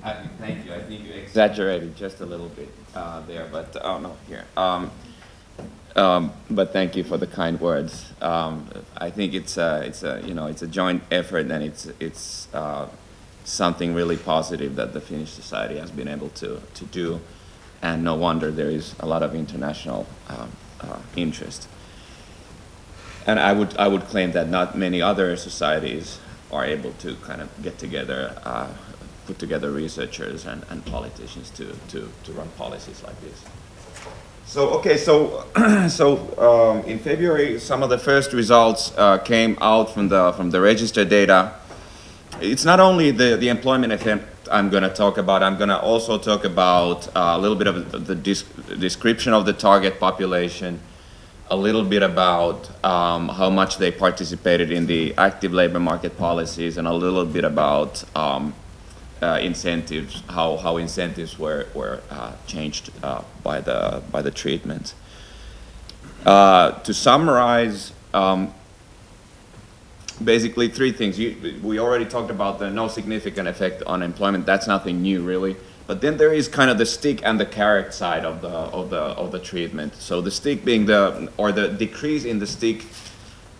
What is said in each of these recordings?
Thank you. I think you exaggerated just a little bit there, but oh no, here. But thank you for the kind words. I think it's a joint effort, and it's something really positive that the Finnish society has been able to do, and no wonder there is a lot of international interest. And I would claim that not many other societies are able to kind of get together, put together researchers and politicians to run policies like this. So okay, so in February, some of the first results came out from the register data. It's not only the employment effect I'm going to talk about. I'm going to also talk about a little bit of the description of the target population, a little bit about how much they participated in the active labor market policies, and a little bit about incentives, how incentives were changed by the treatment. To summarize, basically three things. We already talked about the no significant effect on employment. That's nothing new, really. But then there is kind of the stick and the carrot side of the treatment. So the stick being the decrease in the stick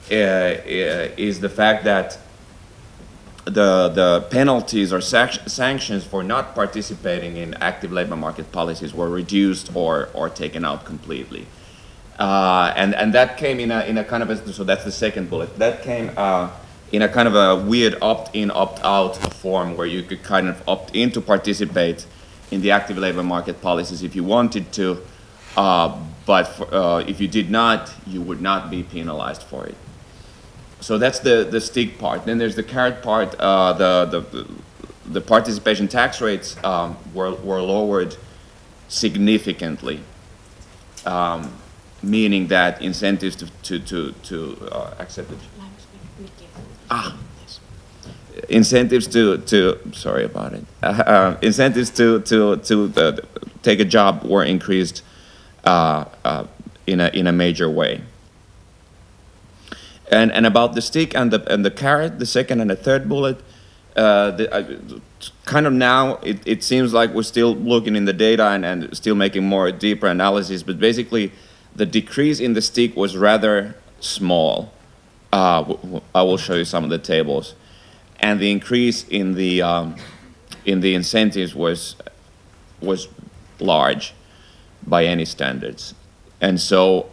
is the fact that the penalties or sanctions for not participating in active labor market policies were reduced or taken out completely. And that came in a kind of a, so that's the second bullet. That came in a kind of a weird opt-in, opt-out form, where you could kind of opt in to participate in the active labor market policies if you wanted to, but if you did not, you would not be penalized for it. So that's the stick part. Then there's the carrot part. The participation tax rates were lowered significantly, meaning that incentives to accept it. Yes. Incentives to sorry about it. Incentives to take a job were increased in a major way. And about the stick and the carrot, the second and the third bullet, kind of now it seems like we're still looking in the data and still making more deeper analysis, but basically the decrease in the stick was rather small. I will show you some of the tables, and the increase in the incentives was large by any standards, and so.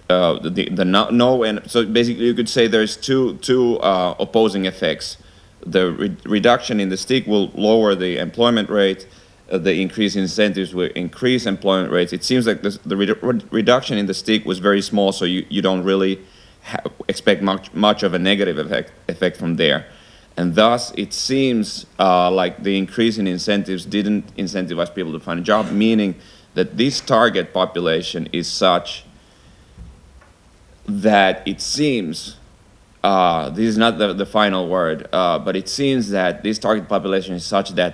So basically you could say there's two opposing effects. The reduction in the stick will lower the employment rate. The increase in incentives will increase employment rates. It seems like the reduction in the stick was very small, so you don't really expect much of a negative effect from there. And thus it seems like the increase in incentives didn't incentivize people to find a job, meaning that this target population is such that it seems, this is not the final word, but it seems that this target population is such that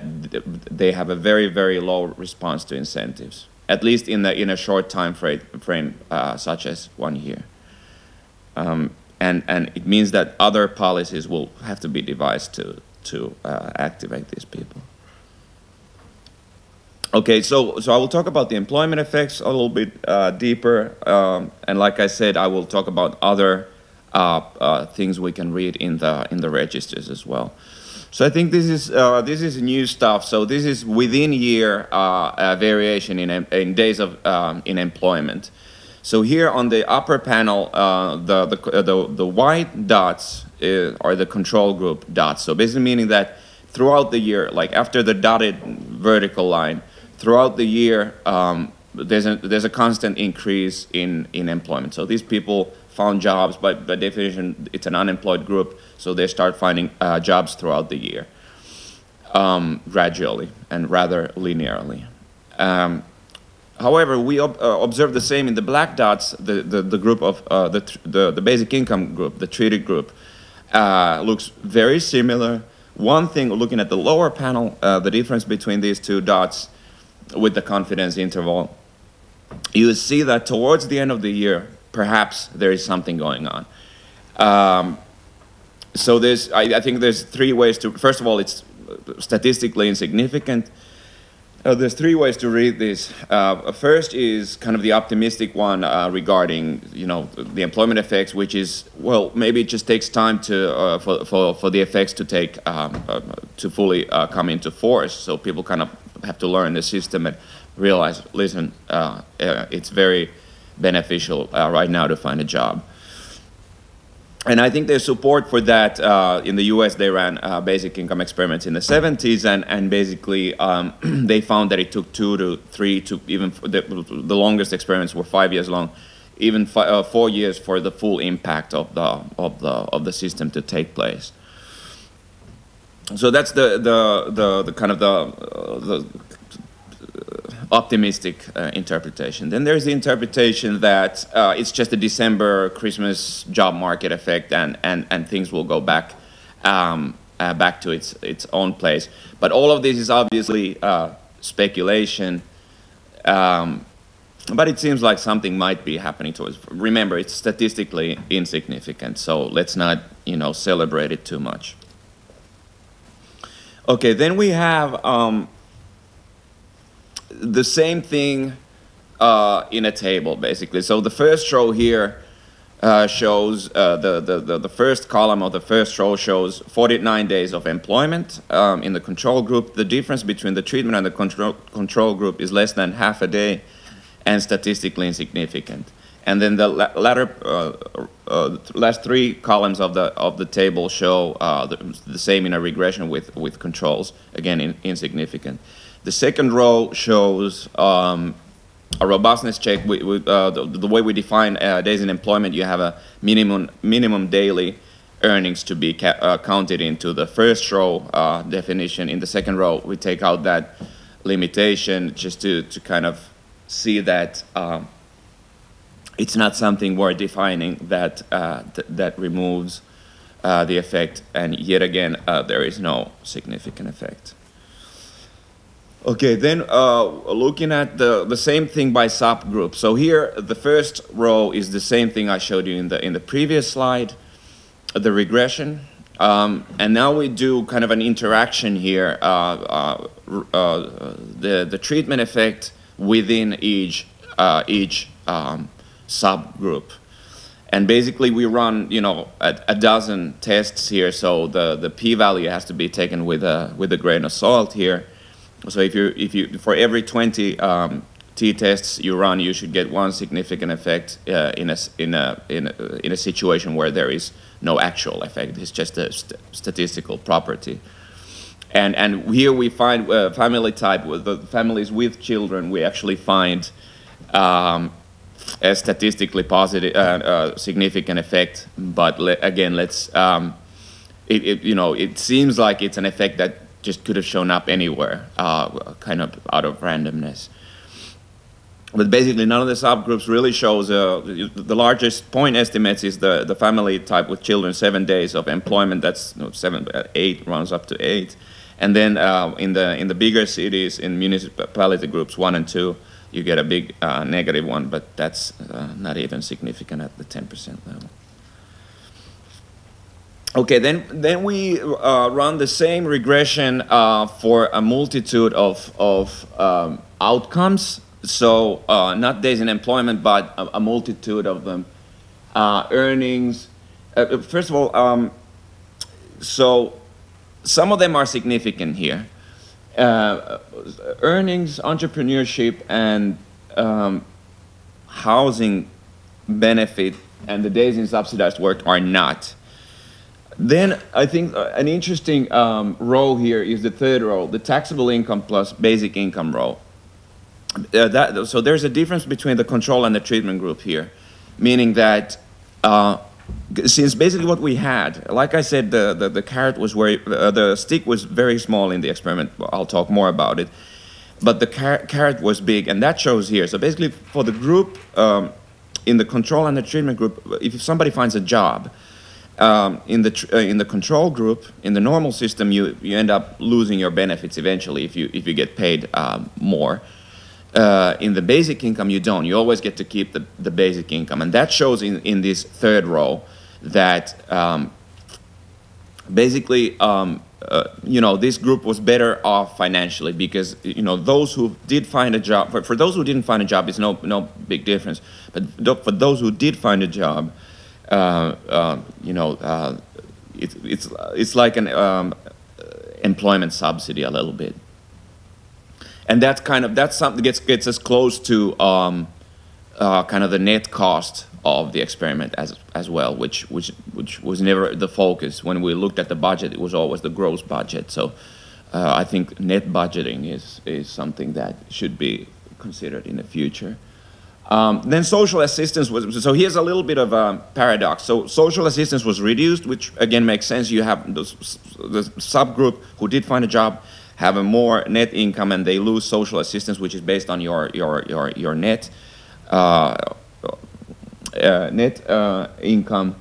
they have a very, very low response to incentives, at least in a short time frame such as 1 year. And it means that other policies will have to be devised to activate these people. Okay, so I will talk about the employment effects a little bit deeper, and like I said, I will talk about other things we can read in the registers as well. So I think this is new stuff. So this is within year variation in days of in employment. So here on the upper panel, the white dots are the control group dots. So basically meaning that throughout the year, like after the dotted vertical line, throughout the year, there's a constant increase in employment. So these people found jobs, but by definition, it's an unemployed group, so they start finding jobs throughout the year, gradually and rather linearly. However, we observe the same in the black dots, the group of the basic income group, the treated group, looks very similar. One thing, looking at the lower panel, the difference between these two dots with the confidence interval, you see that towards the end of the year, perhaps there is something going on. So I think there's three ways to, first of all, it's statistically insignificant. There's three ways to read this. First is kind of the optimistic one regarding, you know, the employment effects, which is, well, maybe it just takes time to for the effects to take to fully come into force. So people kind of have to learn the system and realize, listen, it's very beneficial right now to find a job. And I think there's support for that. In the US, they ran basic income experiments in the 70s, and basically they found that it took 2 to 3 to even, the longest experiments were 5 years long, even 4 years for the full impact of the system to take place. So that's the kind of the optimistic interpretation. Then there's the interpretation that it's just a December Christmas job market effect, and things will go back back to its own place. But all of this is obviously speculation. But it seems like something might be happening to us. Remember, it's statistically insignificant, so let's not, you know, celebrate it too much. Okay, then we have the same thing in a table, basically. So the first row here shows the first column of the first row shows 49 days of employment in the control group. The difference between the treatment and the control group is less than half a day and statistically insignificant. And then the last three columns of the table show the same in a regression with controls, again insignificant. The second row shows a robustness check. The way we define days in employment, you have a minimum daily earnings to be counted into the first row definition. In the second row, we take out that limitation just to kind of see that it's not something we're defining that that removes the effect, and yet again there is no significant effect. Okay, then looking at the same thing by subgroup. So here the first row is the same thing I showed you in the previous slide, the regression, and now we do kind of an interaction here, the treatment effect within each subgroup. And basically we run, you know, a dozen tests here, so the p-value has to be taken with a grain of salt here. So if you for every 20 t-tests you run, you should get one significant effect in a situation where there is no actual effect. It's just a statistical property. And here we find family type, with the families with children, we actually find a statistically positive, significant effect. But again, let's, you know, it seems like it's an effect that just could have shown up anywhere, kind of out of randomness. But basically, none of the subgroups really shows, the largest point estimates is the family type with children, 7 days of employment. That's 8 runs up to 8. And then in the bigger cities, in municipality groups 1 and 2, you get a big negative one, but that's not even significant at the 10% level. Okay, then we run the same regression for a multitude of outcomes. So not days in employment, but a multitude of them. Earnings. First of all, so some of them are significant here. Earnings, entrepreneurship, and housing benefit, and the days in subsidized work are not. Then I think an interesting row here is the third row, the taxable income plus basic income row. So there's a difference between the control and the treatment group here, meaning that since basically what we had, like I said, the carrot was the stick was very small in the experiment. I'll talk more about it, but the carrot was big, and that shows here. So basically, for the group in the control and the treatment group, if somebody finds a job, in the control group, in the normal system, you end up losing your benefits eventually if you get paid more. In the basic income, you don't. You always get to keep the basic income, and that shows in this third row that basically you know, this group was better off financially because, you know, those who did find a job, for those who didn't find a job, it's no big difference. But for those who did find a job, you know, it's like an employment subsidy a little bit, and that's something that gets us close to kind of the net cost of the experiment as well, which was never the focus. When we looked at the budget, it was always the gross budget. So I think net budgeting is something that should be considered in the future. Then social assistance was, so here's a little bit of a paradox. So social assistance was reduced, which again makes sense. You have the subgroup who did find a job have a more net income, and they lose social assistance, which is based on your net income.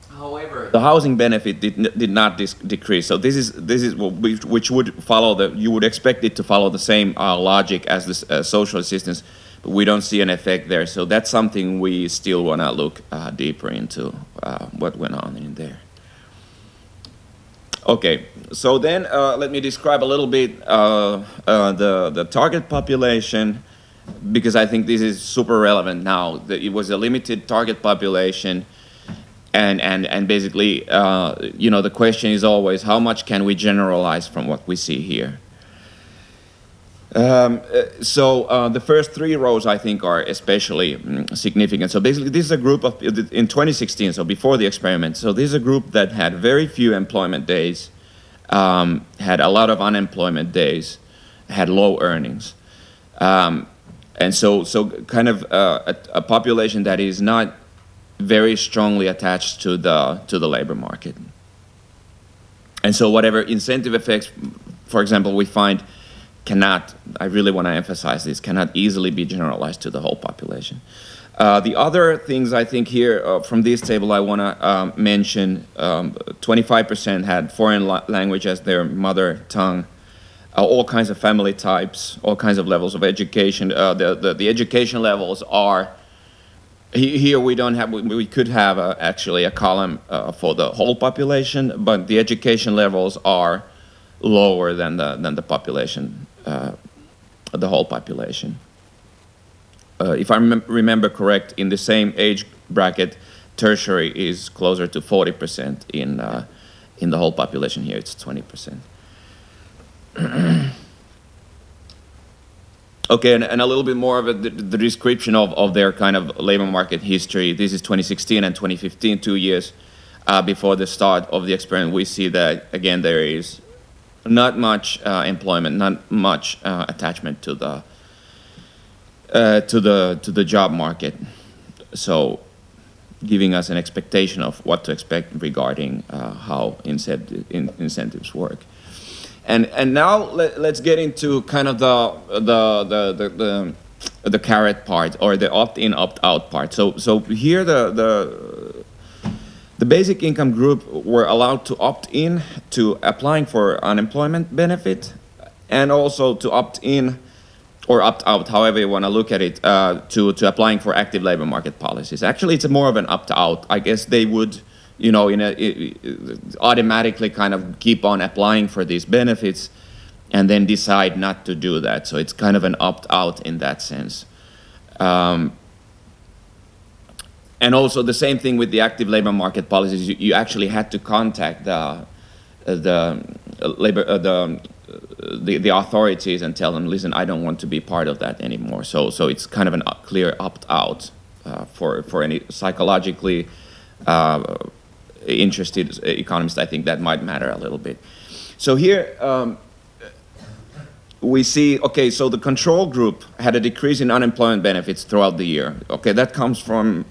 However, the housing benefit did not decrease. So this is which would follow you would expect it to follow the same logic as this social assistance, but we don't see an effect there. So that's something we still want to look deeper into what went on in there. Okay, so then let me describe a little bit the target population, because I think this is super relevant now. It was a limited target population, and basically, you know, the question is always how much can we generalize from what we see here. So the first three rows I think are especially significant. So basically, this is a group of in 2016, so before the experiment. So this is a group that had very few employment days, had a lot of unemployment days, had low earnings. And so kind of a population that is not very strongly attached to the labor market. And so whatever incentive effects, for example, we find cannot, I really want to emphasize this, cannot easily be generalized to the whole population. The other things I think here from this table I want to mention, 25% had foreign language as their mother tongue. All kinds of family types, all kinds of levels of education. The education levels are, here we don't have, we could have actually a column for the whole population, but the education levels are lower than the population, the whole population. If I remember correct, in the same age bracket, tertiary is closer to 40% in the whole population. Here it's 20%. Okay, and a little bit more of the description of their kind of labor market history. This is 2016 and 2015, 2 years before the start of the experiment. We see that, again, there is not much employment, not much attachment to the job market. So giving us an expectation of what to expect regarding how incentives work. And now let's get into kind of the carrot part, or the opt-in, opt-out part. So here the basic income group were allowed to opt in to applying for unemployment benefit, and also to opt in or opt out, however you want to look at it, to applying for active labor market policies. Actually, it's more of an opt out. I guess they would, you know, automatically kind of keep on applying for these benefits and then decide not to do that. So it's kind of an opt-out in that sense. And also the same thing with the active labor market policies. You actually had to contact the authorities and tell them, listen, I don't want to be part of that anymore. So it's kind of a clear opt-out for any psychologically interested economists. I think that might matter a little bit. So here we see, okay, so the control group had a decrease in unemployment benefits throughout the year. Okay, that comes from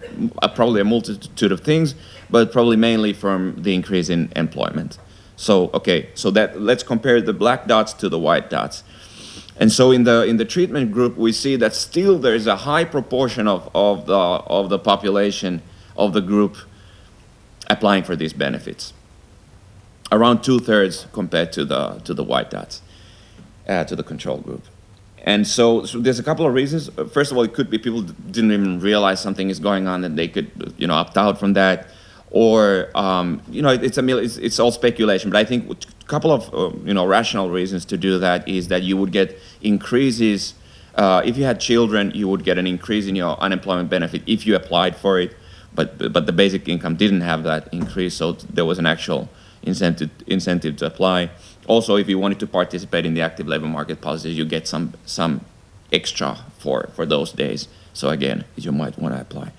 probably a multitude of things, but probably mainly from the increase in employment. So, okay, so let's compare the black dots to the white dots. And so in the treatment group, we see that still there is a high proportion of the population of the group applying for these benefits, around 2/3 compared to the white dots, to the control group. And so there's a couple of reasons. First of all, it could be people didn't even realize something is going on and they could, you know, opt out from that, or it's all speculation. But I think a couple of rational reasons to do that is that you would get increases. If you had children, you would get an increase in your unemployment benefit if you applied for it, but the basic income didn't have that increase, so there was an actual incentive to apply. Also, if you wanted to participate in the active labor market policies, you get some extra for those days. So again, you might want to apply.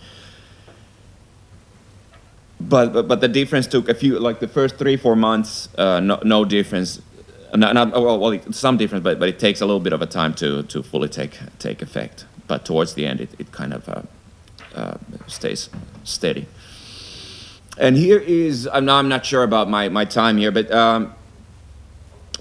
But the difference took a few, like the first 3-4 months, no difference. Well, some difference, but it takes a little bit of a time to fully take effect. But towards the end, it kind of stays steady. And here is, I'm not sure about my time here, but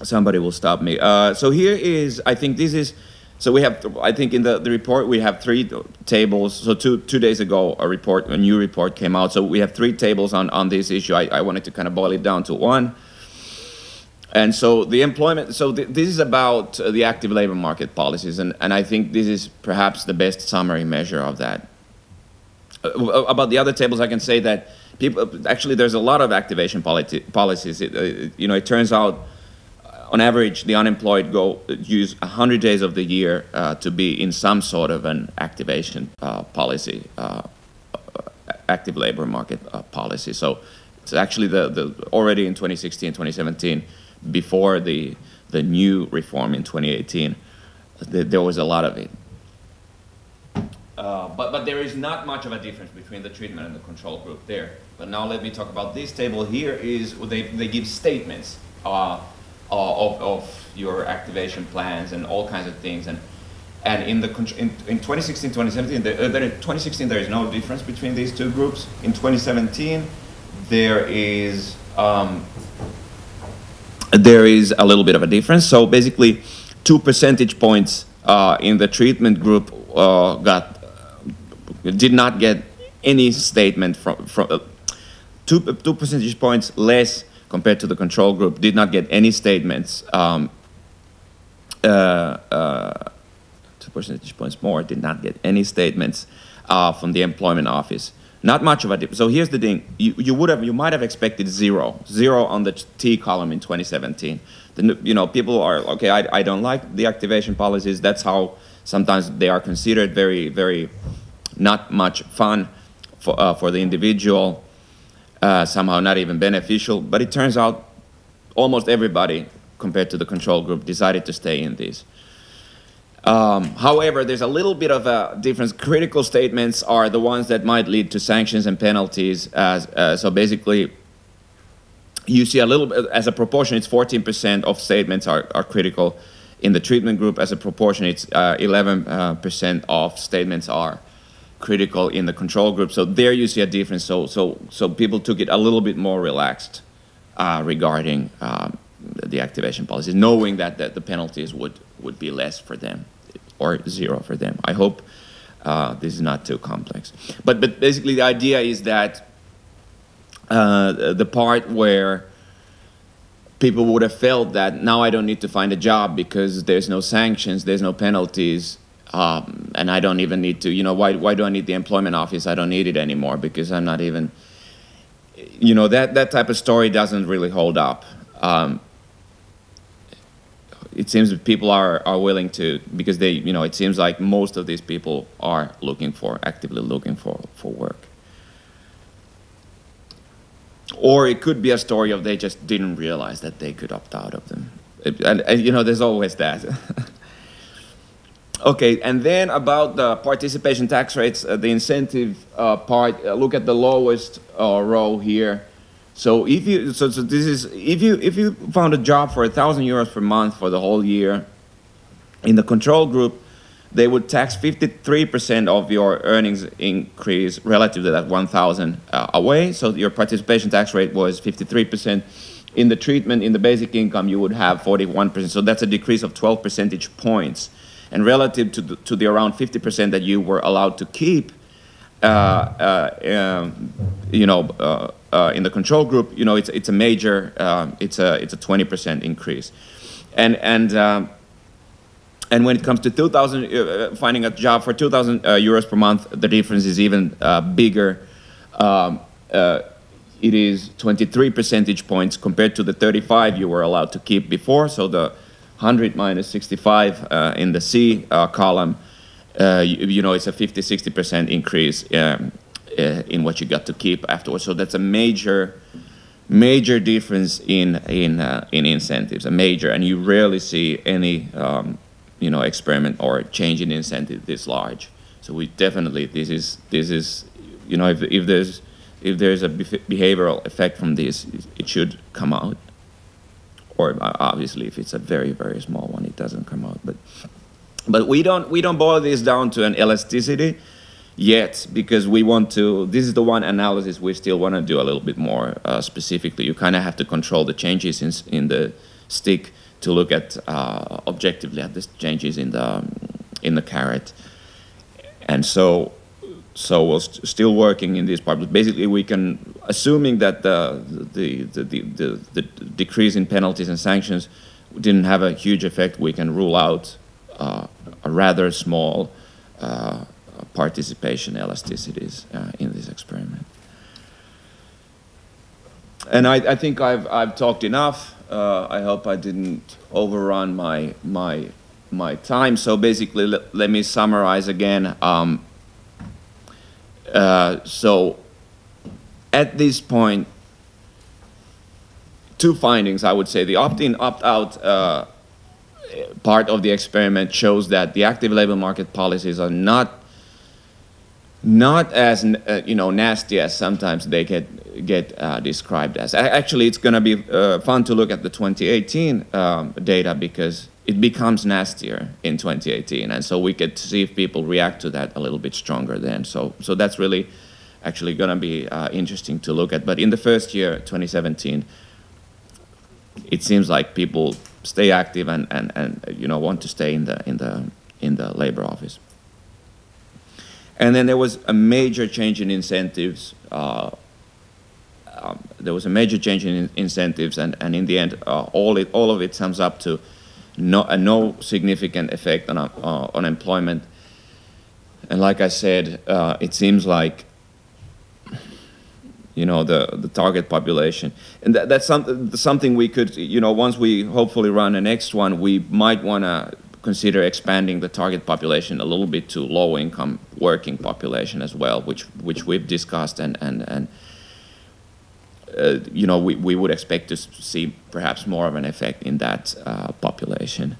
somebody will stop me. So here is, I think this is, so we have, I think in the report we have 3 tables. So two days ago, a new report came out. So we have 3 tables on this issue. I wanted to kind of boil it down to one. And so the employment, so this is about the active labor market policies, and I think this is perhaps the best summary measure of that. About the other tables, I can say that actually there's a lot of activation policies. It turns out, on average, the unemployed use 100 days of the year to be in some sort of an activation policy, active labor market policy. So it's actually already in 2016, 2017, before the new reform in 2018, there was a lot of it. But there is not much of a difference between the treatment and the control group there. But now let me talk about this table here. They give statements of your activation plans and all kinds of things. And in 2016, 2017, in 2016 there is no difference between these two groups. In 2017, there is a little bit of a difference. So basically, 2 percentage points in the treatment group did not get any statement from 2 percentage points less compared to the control group did not get any statements. 2 percentage points more did not get any statements from the employment office. Not much of a difference. So here's the thing: you might have expected zero on the T column in 2017. People are okay. I don't like the activation policies. That's how sometimes they are considered very, very not much fun for the individual. Somehow not even beneficial. But it turns out almost everybody, compared to the control group, decided to stay in these. However, there's a little bit of a difference. Critical statements are the ones that might lead to sanctions and penalties. So basically, you see a little bit, as a proportion, it's 14% of statements are critical. In the treatment group, as a proportion, it's 11% of statements are critical in the control group. So there you see a difference. So people took it a little bit more relaxed regarding the activation policies, knowing that the penalties would be less for them, or zero for them. I hope this is not too complex. But basically the idea is that the part where people would have felt that now I don't need to find a job because there's no sanctions, there's no penalties, and I don't even need to, why do I need the employment office? I don't need it anymore because I'm not even, that type of story doesn't really hold up. It seems that people are willing to, because they, it seems like most of these people are actively looking for work. Or it could be a story of they just didn't realize that they could opt out of them. And there's always that. Okay, and then about the participation tax rates, the incentive part, look at the lowest row here. So if you found a job for 1,000 euros per month for the whole year, in the control group, they would tax 53% of your earnings increase relative to that 1,000 away. So your participation tax rate was 53%. In the treatment, in the basic income, you would have 41%. So that's a decrease of 12 percentage points. And relative to the around 50% that you were allowed to keep, in the control group, it's a major, it's a 20% increase, and when it comes to 2,000, finding a job for 2,000 euros per month, the difference is even bigger. it is 23 percentage points compared to the 35 you were allowed to keep before. So the 100 minus 65 in the C column, you know, it's a 50-60% increase in what you got to keep afterwards. So that's a major difference in incentives, a major, and you rarely see any you know, experiment or change in incentive this large. So we definitely, this is you know, if there's a behavioral effect from this, it should come out. Or obviously, if it's a very small one, it doesn't come out. But we don't boil this down to an elasticity yet, because we want to. This is the one analysis we still want to do a little bit more specifically. You kind of have to control the changes in the stick to look at objectively at the changes in the carrot, and so we're still working in this part. But basically, we can, assuming that the decrease in penalties and sanctions didn't have a huge effect, we can rule out a rather small participation elasticities in this experiment. And I think I've talked enough. I hope I didn't overrun my time. So basically, let me summarize again. So at this point, two findings, I would say. The opt-in, opt-out part of the experiment shows that the active labor market policies are not as you know, nasty as sometimes they get described as. Actually, it's going to be fun to look at the 2018 data, because it becomes nastier in 2018, and so we get to see if people react to that a little bit stronger then. So that's really actually going to be interesting to look at. But in the first year, 2017, it seems like people stay active and you know, want to stay in the labor office. And then there was a major change in incentives. There was a major change in incentives, and in the end, all of it sums up to no significant effect on employment. And like I said, it seems like, you know, the target population, and that's something we could, you know, once we hopefully run the next one, we might want to consider expanding the target population a little bit to low-income working population as well, which we've discussed, and you know, we would expect to see perhaps more of an effect in that population.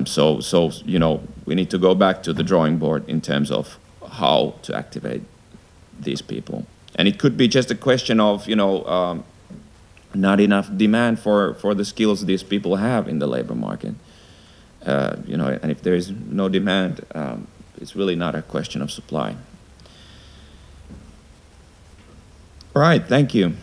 So you know, we need to go back to the drawing board in terms of how to activate these people. And it could be just a question of, you know, not enough demand for the skills these people have in the labor market. You know, and if there is no demand, it's really not a question of supply. All right, thank you.